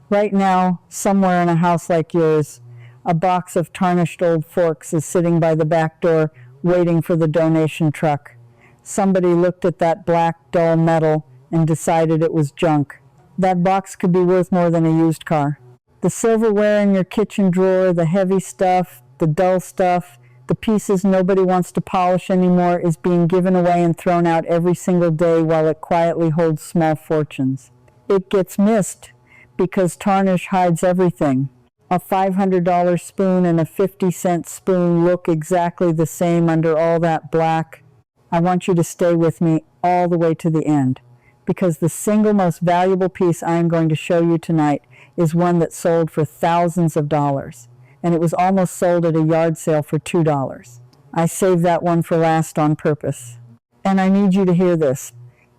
Right now, somewhere in a house like yours, a box of tarnished old forks is sitting by the back door waiting for the donation truck. Somebody looked at that black, dull metal and decided it was junk. That box could be worth more than a used car. The silverware in your kitchen drawer, the heavy stuff, the dull stuff, the pieces nobody wants to polish anymore is being given away and thrown out every single day while it quietly holds small fortunes. It gets missed because tarnish hides everything. A $500 spoon and a 50-cent spoon look exactly the same under all that black. I want you to stay with me all the way to the end, because the single most valuable piece I am going to show you tonight is one that sold for thousands of dollars, and it was almost sold at a yard sale for $2. I saved that one for last on purpose. And I need you to hear this.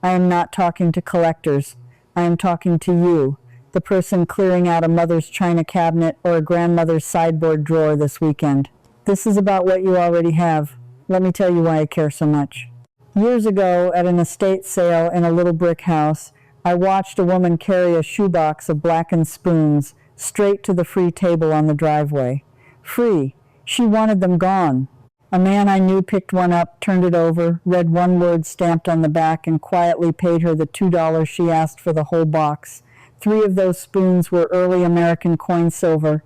I am not talking to collectors. I am talking to you, the person clearing out a mother's china cabinet or a grandmother's sideboard drawer this weekend. This is about what you already have. Let me tell you why I care so much. Years ago, at an estate sale in a little brick house, I watched a woman carry a shoebox of blackened spoons straight to the free table on the driveway. Free. She wanted them gone. A man I knew picked one up, turned it over, read one word stamped on the back, and quietly paid her the $2 she asked for the whole box. 3 of those spoons were early American coin silver.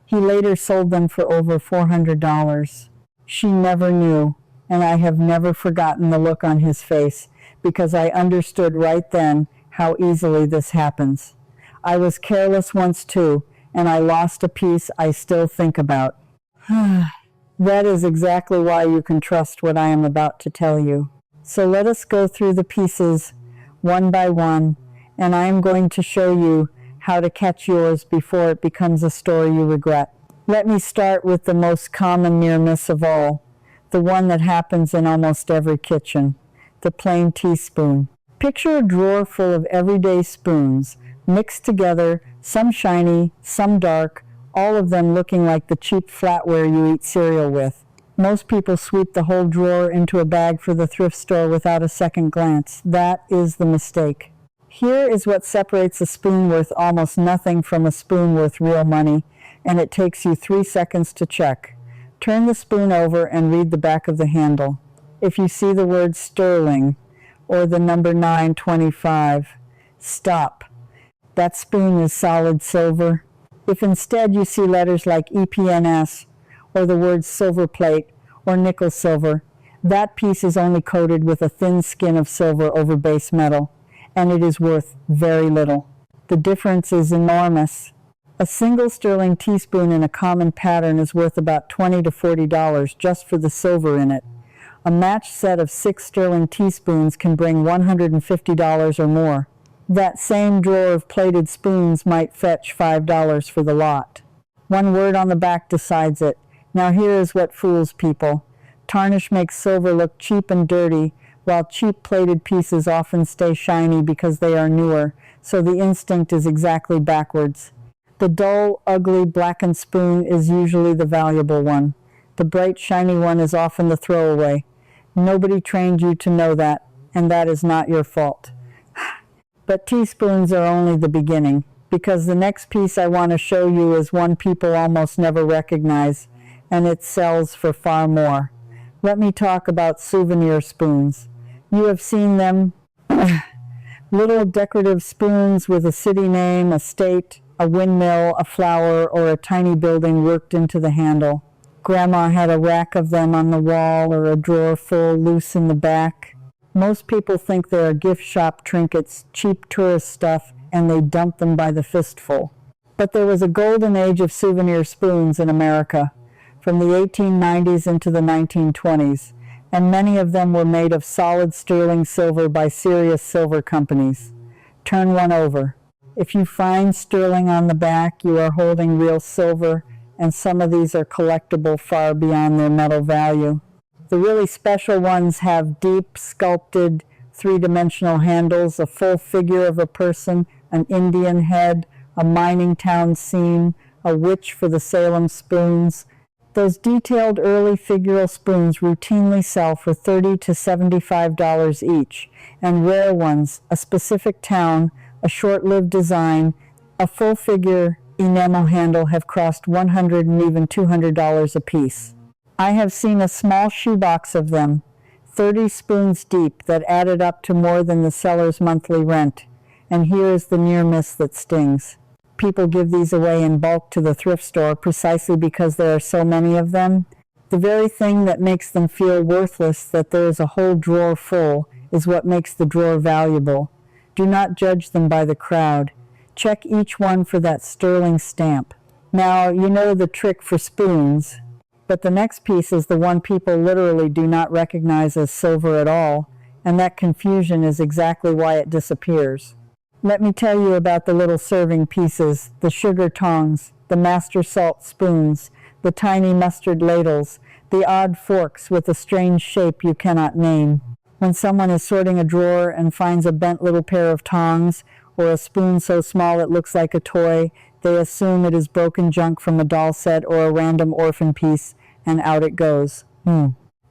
He later sold them for over $400. She never knew, and I have never forgotten the look on his face, because I understood right then how easily this happens. I was careless once too, and I lost a piece I still think about. That is exactly why you can trust what I am about to tell you. So let us go through the pieces one by one, and I am going to show you how to catch yours before it becomes a story you regret. Let me start with the most common near miss of all, the one that happens in almost every kitchen, the plain teaspoon. Picture a drawer full of everyday spoons, mixed together, some shiny, some dark, all of them looking like the cheap flatware you eat cereal with. Most people sweep the whole drawer into a bag for the thrift store without a second glance. That is the mistake. Here is what separates a spoon worth almost nothing from a spoon worth real money, and it takes you 3 seconds to check. Turn the spoon over and read the back of the handle. If you see the word sterling or the number 925, stop. That spoon is solid silver. If instead you see letters like EPNS or the words silver plate or nickel silver, that piece is only coated with a thin skin of silver over base metal, and it is worth very little. The difference is enormous. A single sterling teaspoon in a common pattern is worth about $20 to $40 just for the silver in it. A matched set of 6 sterling teaspoons can bring $150 or more. That same drawer of plated spoons might fetch $5 for the lot. One word on the back decides it. Now here is what fools people. Tarnish makes silver look cheap and dirty, while cheap plated pieces often stay shiny because they are newer, so the instinct is exactly backwards. The dull, ugly, blackened spoon is usually the valuable one. The bright, shiny one is often the throwaway. Nobody trained you to know that, and that is not your fault. But teaspoons are only the beginning, because the next piece I want to show you is one people almost never recognize, and it sells for far more. Let me talk about souvenir spoons. You have seen them. Little decorative spoons with a city name, a state, a windmill, a flower, or a tiny building worked into the handle. Grandma had a rack of them on the wall or a drawer full loose in the back. Most people think they are gift shop trinkets, cheap tourist stuff, and they dump them by the fistful. But there was a golden age of souvenir spoons in America, from the 1890s into the 1920s, and many of them were made of solid sterling silver by serious silver companies. Turn one over. If you find sterling on the back, you are holding real silver, and some of these are collectible far beyond their metal value. The really special ones have deep, sculpted, 3-dimensional handles, a full figure of a person, an Indian head, a mining town scene, a witch for the Salem spoons. Those detailed early figural spoons routinely sell for $30 to $75 each, and rare ones, a specific town, a short-lived design, A full-figure enamel handle have cost $100 and even $200 a piece. I have seen a small shoebox of them, 30 spoons deep, that added up to more than the seller's monthly rent. And here is the near miss that stings. People give these away in bulk to the thrift store precisely because there are so many of them. The very thing that makes them feel worthless, that there is a whole drawer full, is what makes the drawer valuable. Do not judge them by the crowd. Check each one for that sterling stamp. Now, you know the trick for spoons, but the next piece is the one people literally do not recognize as silver at all, and that confusion is exactly why it disappears. Let me tell you about the little serving pieces, the sugar tongs, the master salt spoons, the tiny mustard ladles, the odd forks with a strange shape you cannot name. When someone is sorting a drawer and finds a bent little pair of tongs, or a spoon so small it looks like a toy, they assume it is broken junk from a doll set or a random orphan piece, and out it goes.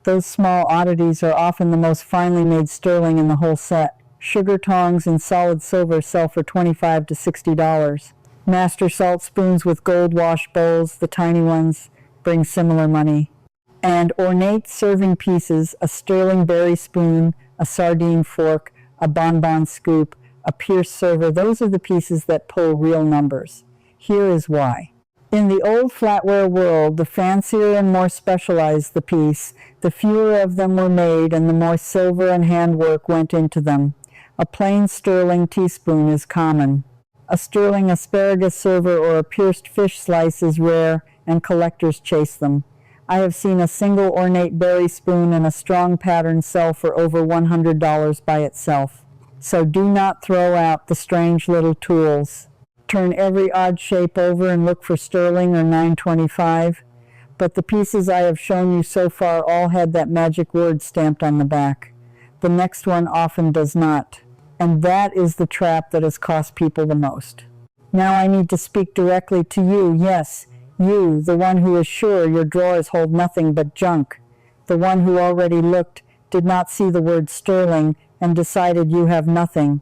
Those small oddities are often the most finely made sterling in the whole set. Sugar tongs in solid silver sell for $25 to $60. Master salt spoons with gold wash bowls, the tiny ones, bring similar money. And ornate serving pieces, a sterling berry spoon, a sardine fork, a bonbon scoop, a pierced server, those are the pieces that pull real numbers. Here is why. In the old flatware world, the fancier and more specialized the piece, the fewer of them were made and the more silver and handwork went into them. A plain sterling teaspoon is common. A sterling asparagus server or a pierced fish slice is rare, and collectors chase them. I have seen a single ornate berry spoon in a strong pattern sell for over $100 by itself. So do not throw out the strange little tools. Turn every odd shape over and look for sterling or $9.25. But the pieces I have shown you so far all had that magic word stamped on the back. The next one often does not. And that is the trap that has cost people the most. Now I need to speak directly to you, yes, you, the one who is sure your drawers hold nothing but junk, the one who already looked, did not see the word sterling, and decided you have nothing.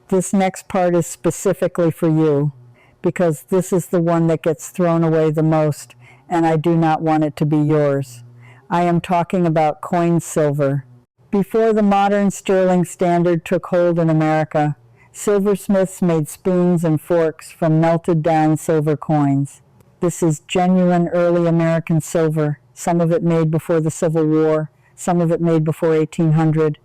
This next part is specifically for you, because this is the one that gets thrown away the most, and I do not want it to be yours. I am talking about coin silver. Before the modern sterling standard took hold in America, silversmiths made spoons and forks from melted down silver coins. This is genuine early American silver, some of it made before the Civil War, some of it made before 1800.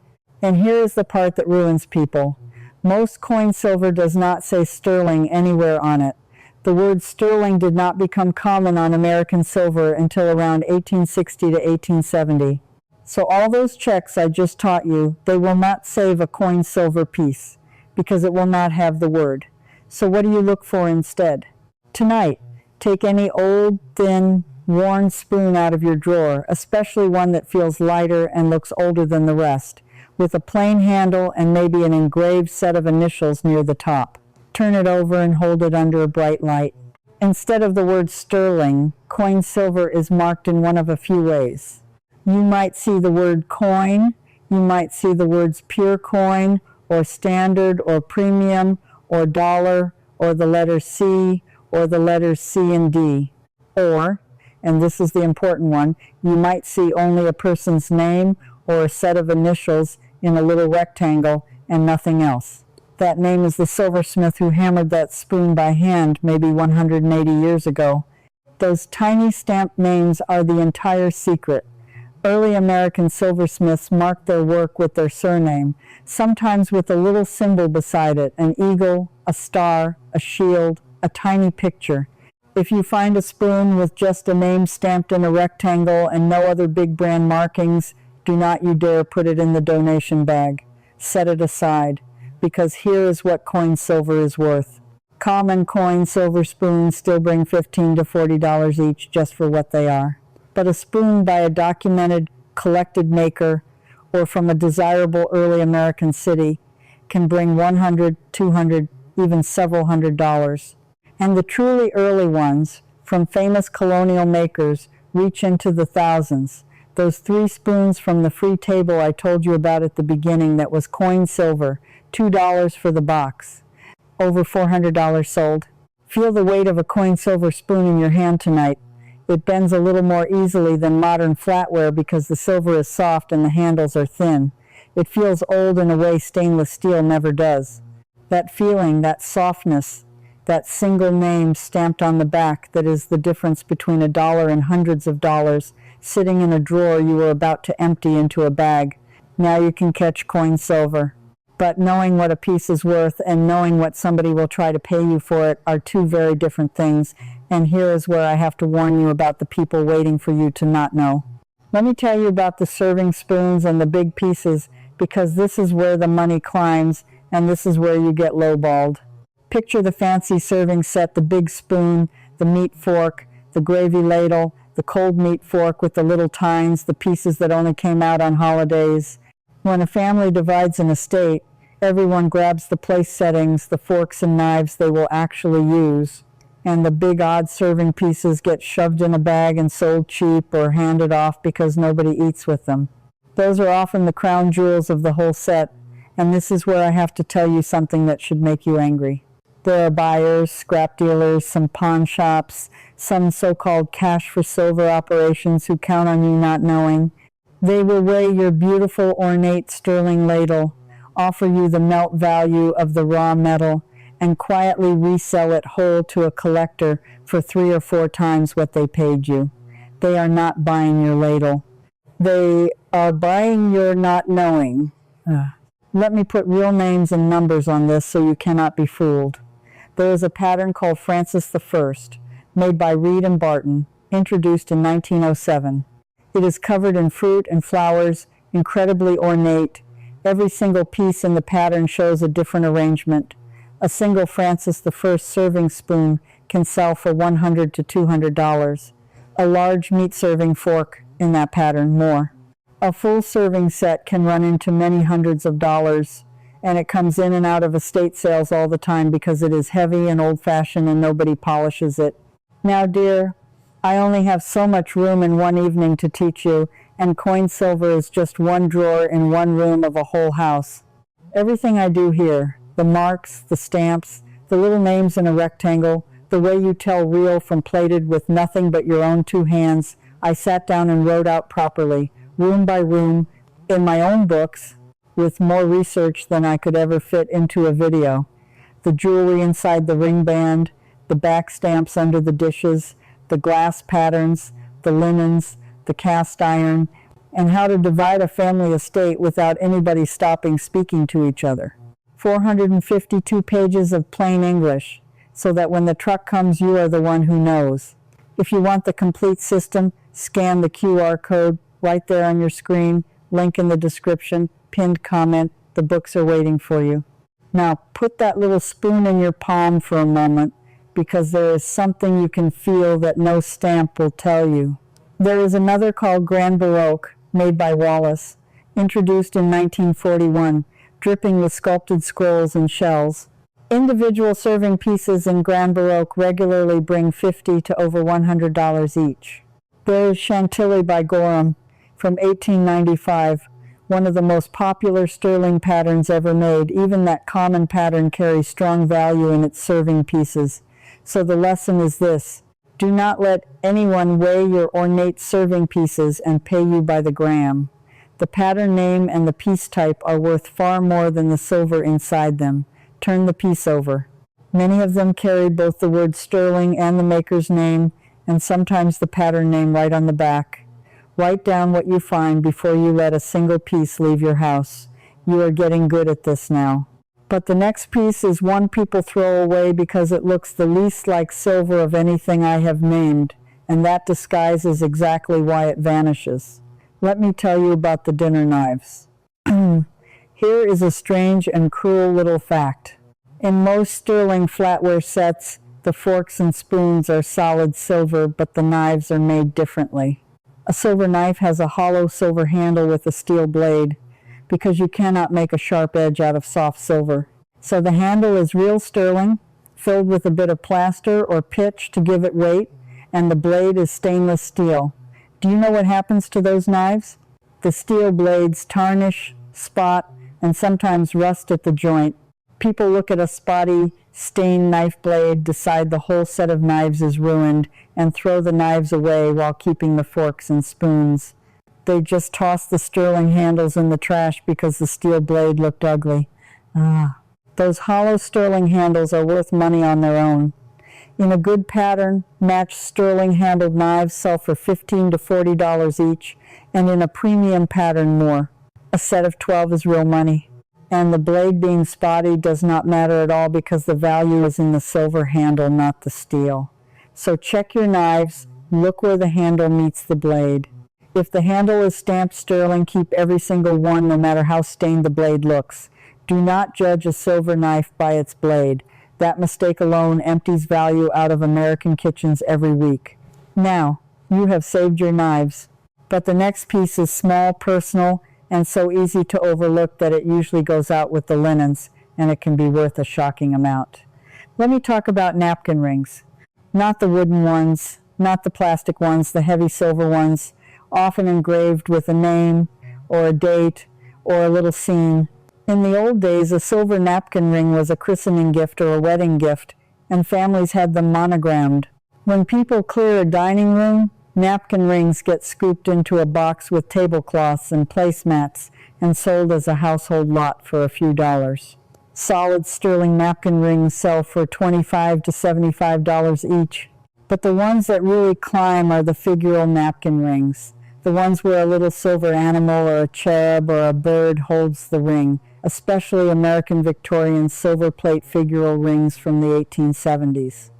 And here is the part that ruins people. Most coin silver does not say sterling anywhere on it. The word sterling did not become common on American silver until around 1860 to 1870. So all those checks I just taught you, they will not save a coin silver piece, because it will not have the word. So what do you look for instead? Tonight, take any old, thin, worn spoon out of your drawer, especially one that feels lighter and looks older than the rest, with a plain handle and maybe an engraved set of initials near the top. Turn it over and hold it under a bright light. Instead of the word sterling, coin silver is marked in one of a few ways. You might see the word coin, you might see the words pure coin, or standard, or premium, or dollar, or the letter C, or the letters C and D. Or, and this is the important one, you might see only a person's name or a set of initials in a little rectangle and nothing else. That name is the silversmith who hammered that spoon by hand maybe 180 years ago. Those tiny stamped names are the entire secret. Early American silversmiths marked their work with their surname, sometimes with a little symbol beside it, an eagle, a star, a shield, a tiny picture. If you find a spoon with just a name stamped in a rectangle and no other big brand markings, do not you dare put it in the donation bag. Set it aside, because here is what coin silver is worth. Common coin silver spoons still bring $15 to $40 each just for what they are. But a spoon by a documented, collected maker or from a desirable early American city can bring $100, $200, even several $100s. And the truly early ones, from famous colonial makers, reach into the thousands. Those 3 spoons from the free table I told you about at the beginning that was coin silver, $2 for the box. Over $400 sold. Feel the weight of a coin silver spoon in your hand tonight. It bends a little more easily than modern flatware because the silver is soft and the handles are thin. It feels old in a way stainless steel never does. That feeling, that softness, that single name stamped on the back that is the difference between $1 and hundreds of dollars, sitting in a drawer you were about to empty into a bag. Now you can catch coin silver. But knowing what a piece is worth and knowing what somebody will try to pay you for it are two very different things, and here is where I have to warn you about the people waiting for you to not know. Let me tell you about the serving spoons and the big pieces, because this is where the money climbs, and this is where you get lowballed. Picture the fancy serving set, the big spoon, the meat fork, the gravy ladle, the cold meat fork with the little tines, the pieces that only came out on holidays. When a family divides an estate, everyone grabs the place settings, the forks and knives they will actually use, and the big odd serving pieces get shoved in a bag and sold cheap or handed off because nobody eats with them. Those are often the crown jewels of the whole set, and this is where I have to tell you something that should make you angry. There are buyers, scrap dealers, some pawn shops, some so-called cash for silver operations who count on you not knowing. They will weigh your beautiful ornate sterling ladle, offer you the melt value of the raw metal, and quietly resell it whole to a collector for 3 or 4 times what they paid you. They are not buying your ladle. They are buying your not knowing. Let me put real names and numbers on this so you cannot be fooled. There is a pattern called Francis I, made by Reed and Barton, introduced in 1907. It is covered in fruit and flowers, incredibly ornate. Every single piece in the pattern shows a different arrangement. A single Francis I serving spoon can sell for $100 to $200. A large meat serving fork in that pattern, more. A full serving set can run into many hundreds of dollars, and it comes in and out of estate sales all the time because it is heavy and old-fashioned and nobody polishes it. Now, dear, I only have so much room in one evening to teach you, and coin silver is just one drawer in one room of a whole house. Everything I do here, the marks, the stamps, the little names in a rectangle, the way you tell real from plated with nothing but your own 2 hands, I sat down and wrote out properly, room by room, in my own books, with more research than I could ever fit into a video. The jewelry inside the ring band, the back stamps under the dishes, the glass patterns, the linens, the cast iron, and how to divide a family estate without anybody stopping speaking to each other. 452 pages of plain English, so that when the truck comes, you are the one who knows. If you want the complete system, scan the QR code right there on your screen, link in the description, pinned comment. The books are waiting for you. Now put that little spoon in your palm for a moment, because there is something you can feel that no stamp will tell you. There is another called Grand Baroque, made by Wallace, introduced in 1941, dripping with sculpted scrolls and shells. Individual serving pieces in Grand Baroque regularly bring $50 to over $100 each. There is Chantilly by Gorham from 1895, one of the most popular sterling patterns ever made. Even that common pattern carries strong value in its serving pieces. So the lesson is this: do not let anyone weigh your ornate serving pieces and pay you by the gram. The pattern name and the piece type are worth far more than the silver inside them. Turn the piece over. Many of them carry both the word sterling and the maker's name, and sometimes the pattern name right on the back. Write down what you find before you let a single piece leave your house. You are getting good at this now. But the next piece is one people throw away because it looks the least like silver of anything I have named, and that disguise is exactly why it vanishes. Let me tell you about the dinner knives. Here is a strange and cruel little fact. In most sterling flatware sets, the forks and spoons are solid silver, but the knives are made differently. A silver knife has a hollow silver handle with a steel blade, because you cannot make a sharp edge out of soft silver. So the handle is real sterling, filled with a bit of plaster or pitch to give it weight, and the blade is stainless steel. Do you know what happens to those knives? The steel blades tarnish, spot, and sometimes rust at the joint. People look at a spotty, stained knife blade, decide the whole set of knives is ruined, and throw the knives away while keeping the forks and spoons. They just toss the sterling handles in the trash because the steel blade looked ugly. Those hollow sterling handles are worth money on their own. In a good pattern, matched sterling-handled knives sell for $15 to $40 each, and in a premium pattern more. A set of 12 is real money. And the blade being spotty does not matter at all because the value is in the silver handle, not the steel. So check your knives, look where the handle meets the blade. If the handle is stamped sterling, keep every single one no matter how stained the blade looks. Do not judge a silver knife by its blade. That mistake alone empties value out of American kitchens every week. Now, you have saved your knives. But the next piece is small, personal, and so easy to overlook that it usually goes out with the linens, and it can be worth a shocking amount. Let me talk about napkin rings. Not the wooden ones, not the plastic ones, the heavy silver ones, often engraved with a name, or a date, or a little scene. In the old days, a silver napkin ring was a christening gift or a wedding gift, and families had them monogrammed. When people clear a dining room, napkin rings get scooped into a box with tablecloths and placemats and sold as a household lot for a few dollars. Solid sterling napkin rings sell for $25 to $75 each. But the ones that really climb are the figural napkin rings. The ones where a little silver animal or a cherub or a bird holds the ring, especially American Victorian silver plate figural rings from the 1870s.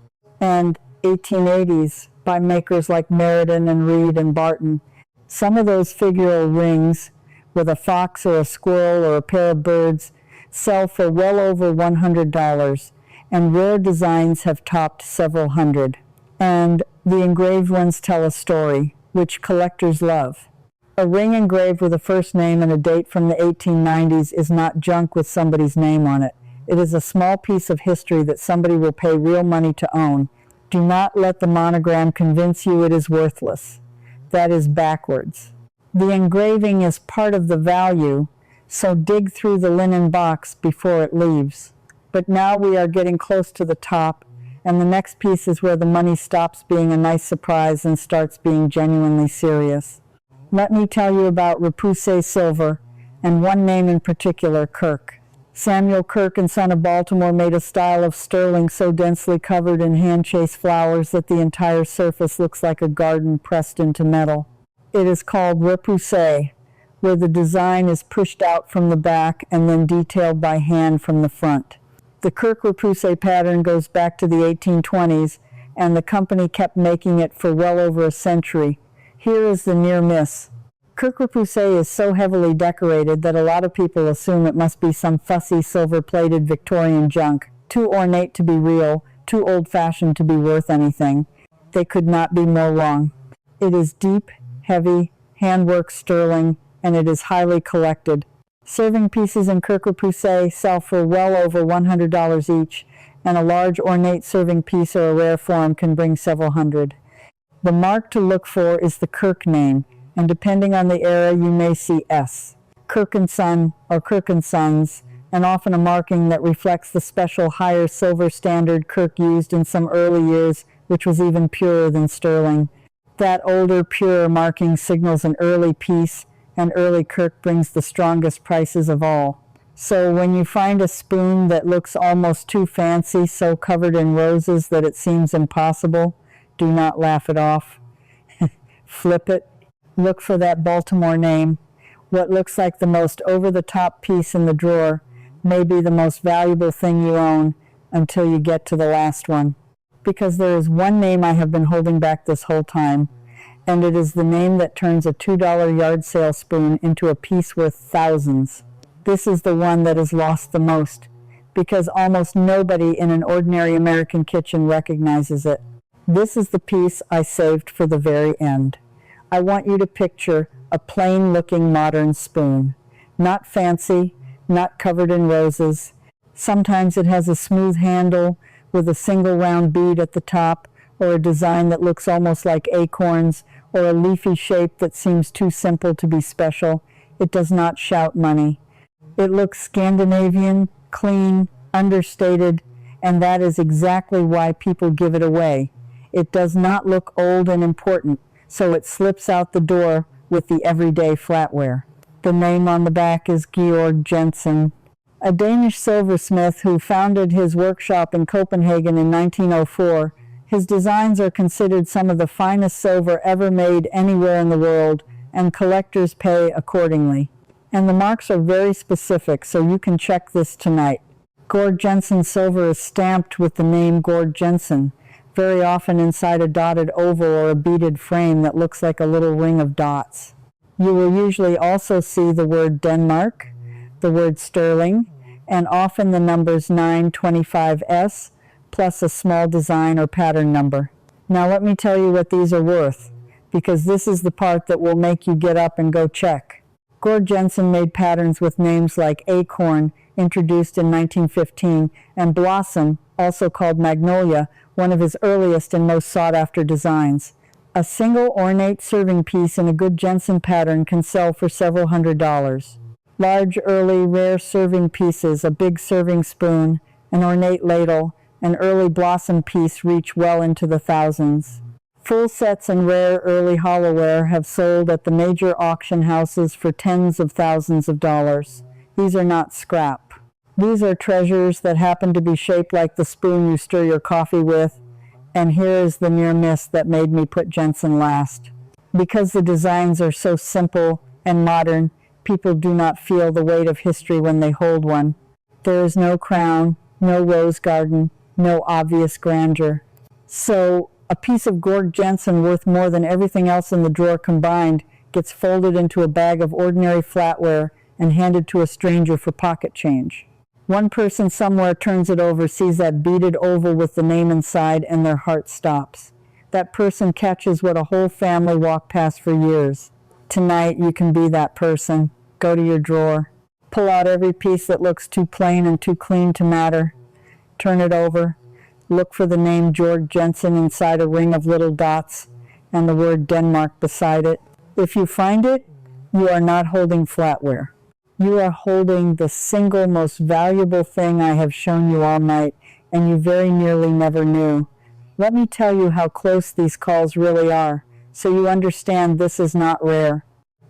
And 1880s by makers like Meriden and Reed and Barton. Some of those figural rings with a fox or a squirrel or a pair of birds sell for well over $100, and rare designs have topped several hundred. And the engraved ones tell a story, which collectors love. A ring engraved with a first name and a date from the 1890s is not junk with somebody's name on it. It is a small piece of history that somebody will pay real money to own. Do not let the monogram convince you it is worthless. That is backwards. The engraving is part of the value, so dig through the linen box before it leaves. But now we are getting close to the top, and the next piece is where the money stops being a nice surprise and starts being genuinely serious. Let me tell you about repoussé silver, and one name in particular, Kirk. Samuel Kirk and Son of Baltimore made a style of sterling so densely covered in hand-chased flowers that the entire surface looks like a garden pressed into metal. It is called repoussé, where the design is pushed out from the back and then detailed by hand from the front. The Kirk repoussé pattern goes back to the 1820s, and the company kept making it for well over a century. Here is the near miss. Kirk repoussé is so heavily decorated that a lot of people assume it must be some fussy silver-plated Victorian junk, too ornate to be real, too old-fashioned to be worth anything. They could not be more wrong. It is deep, heavy, handwork sterling, and it is highly collected. Serving pieces in Kirk repoussé sell for well over $100 each, and a large ornate serving piece or a rare form can bring several hundred. The mark to look for is the Kirk name, and depending on the era you may see S. Kirk & Son or Kirk & Sons, and often a marking that reflects the special higher silver standard Kirk used in some early years, which was even purer than sterling. That older, purer marking signals an early piece, and early Kirk brings the strongest prices of all. So when you find a spoon that looks almost too fancy, so covered in roses that it seems impossible, do not laugh it off. Flip it. Look for that Baltimore name. What looks like the most over-the-top piece in the drawer may be the most valuable thing you own until you get to the last one. Because there is one name I have been holding back this whole time, and it is the name that turns a $2 yard sale spoon into a piece worth thousands. This is the one that is lost the most, because almost nobody in an ordinary American kitchen recognizes it. This is the piece I saved for the very end. I want you to picture a plain-looking modern spoon. Not fancy, not covered in roses. Sometimes it has a smooth handle with a single round bead at the top, or a design that looks almost like acorns, or a leafy shape that seems too simple to be special. It does not shout money. It looks Scandinavian, clean, understated, and that is exactly why people give it away. It does not look old and important, so it slips out the door with the everyday flatware. The name on the back is Georg Jensen, a Danish silversmith who founded his workshop in Copenhagen in 1904. His designs are considered some of the finest silver ever made anywhere in the world, and collectors pay accordingly. And the marks are very specific, so you can check this tonight. Georg Jensen silver is stamped with the name Georg Jensen, very often inside a dotted oval or a beaded frame that looks like a little ring of dots. You will usually also see the word Denmark, the word sterling, and often the numbers 925S, plus a small design or pattern number. Now let me tell you what these are worth, because this is the part that will make you get up and go check. Georg Jensen made patterns with names like Acorn, introduced in 1915, and Blossom, also called Magnolia, one of his earliest and most sought-after designs. A single ornate serving piece in a good Jensen pattern can sell for several $100s. Large, early, rare serving pieces, a big serving spoon, an ornate ladle, an early blossom piece reach well into the thousands. Full sets and rare early hollowware have sold at the major auction houses for tens of thousands of dollars. These are not scrap. These are treasures that happen to be shaped like the spoon you stir your coffee with, and here is the near miss that made me put Jensen last. Because the designs are so simple and modern, people do not feel the weight of history when they hold one. There is no crown, no rose garden, no obvious grandeur. So, a piece of Georg Jensen worth more than everything else in the drawer combined gets folded into a bag of ordinary flatware and handed to a stranger for pocket change. One person somewhere turns it over, sees that beaded oval with the name inside, and their heart stops. That person catches what a whole family walked past for years. Tonight, you can be that person. Go to your drawer. Pull out every piece that looks too plain and too clean to matter. Turn it over. Look for the name Georg Jensen inside a ring of little dots and the word Denmark beside it. If you find it, you are not holding flatware. You are holding the single most valuable thing I have shown you all night, and you very nearly never knew. Let me tell you how close these calls really are, so you understand this is not rare.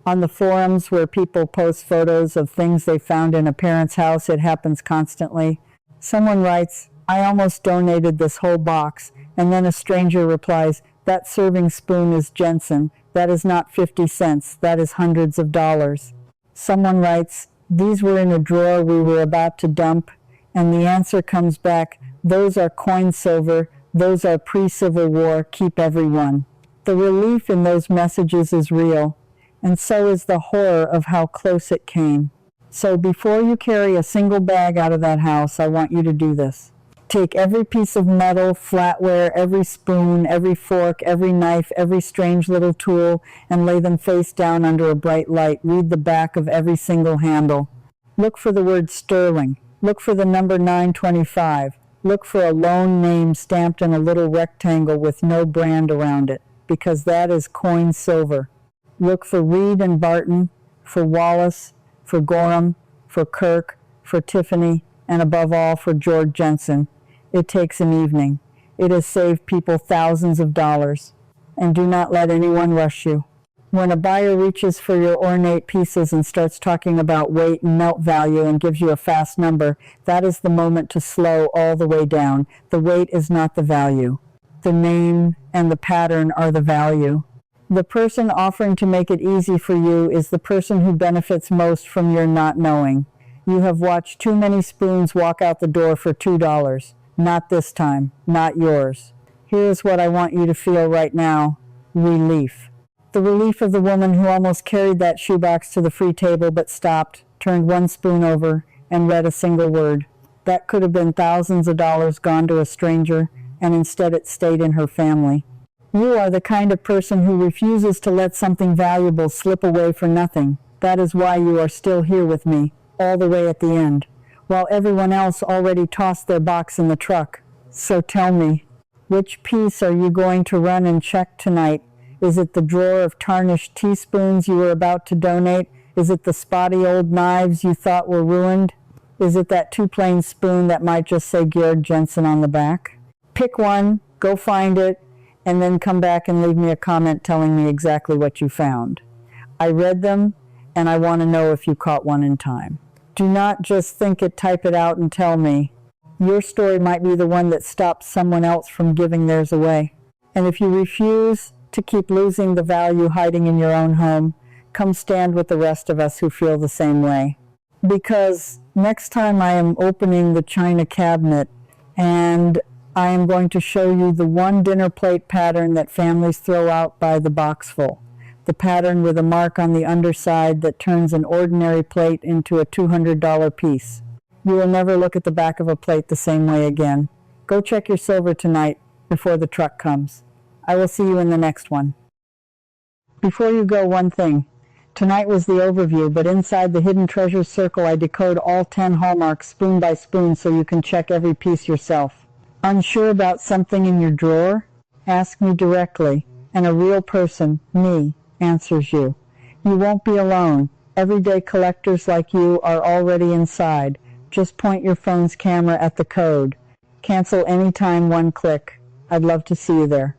On the forums where people post photos of things they found in a parent's house, it happens constantly. Someone writes, "I almost donated this whole box," and then a stranger replies, "That serving spoon is Jensen. That is not 50 cents. That is hundreds of dollars." Someone writes, "These were in a drawer we were about to dump," and the answer comes back, "Those are coin silver. Those are pre-Civil War. Keep every one." The relief in those messages is real, and so is the horror of how close it came. So before you carry a single bag out of that house, I want you to do this. Take every piece of metal, flatware, every spoon, every fork, every knife, every strange little tool, and lay them face down under a bright light. Read the back of every single handle. Look for the word sterling. Look for the number 925. Look for a lone name stamped in a little rectangle with no brand around it, because that is coin silver. Look for Reed and Barton, for Wallace, for Gorham, for Kirk, for Tiffany, and above all for Georg Jensen. It takes an evening. It has saved people thousands of dollars. And do not let anyone rush you. When a buyer reaches for your ornate pieces and starts talking about weight and melt value and gives you a fast number, that is the moment to slow all the way down. The weight is not the value. The name and the pattern are the value. The person offering to make it easy for you is the person who benefits most from your not knowing. You have watched too many spoons walk out the door for $2. Not this time. Not yours. Here is what I want you to feel right now. Relief. The relief of the woman who almost carried that shoebox to the free table but stopped, turned one spoon over, and read a single word. That could have been thousands of dollars gone to a stranger, and instead it stayed in her family. You are the kind of person who refuses to let something valuable slip away for nothing. That is why you are still here with me, all the way at the end, while everyone else already tossed their box in the truck. So tell me, which piece are you going to run and check tonight? Is it the drawer of tarnished teaspoons you were about to donate? Is it the spotty old knives you thought were ruined? Is it that two-plane spoon that might just say Georg Jensen on the back? Pick one, go find it, and then come back and leave me a comment telling me exactly what you found. I read them, and I want to know if you caught one in time. Do not just think it, type it out and tell me. Your story might be the one that stops someone else from giving theirs away. And if you refuse to keep losing the value hiding in your own home, come stand with the rest of us who feel the same way. Because next time I am opening the china cabinet, and I am going to show you the one dinner plate pattern that families throw out by the boxful. The pattern with a mark on the underside that turns an ordinary plate into a $200 piece. You will never look at the back of a plate the same way again. Go check your silver tonight before the truck comes. I will see you in the next one. Before you go, one thing. Tonight was the overview, but inside the hidden treasures circle I decode all 10 hallmarks spoon by spoon so you can check every piece yourself. Unsure about something in your drawer? Ask me directly, and a real person, me, answers you. You won't be alone. Everyday collectors like you are already inside. Just point your phone's camera at the code. Cancel anytime, one click. I'd love to see you there.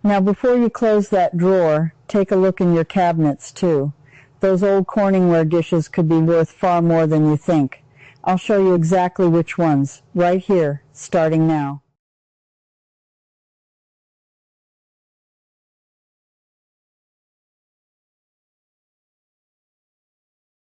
Now before you close that drawer, take a look in your cabinets too. Those old Corningware dishes could be worth far more than you think. I'll show you exactly which ones, right here, starting now.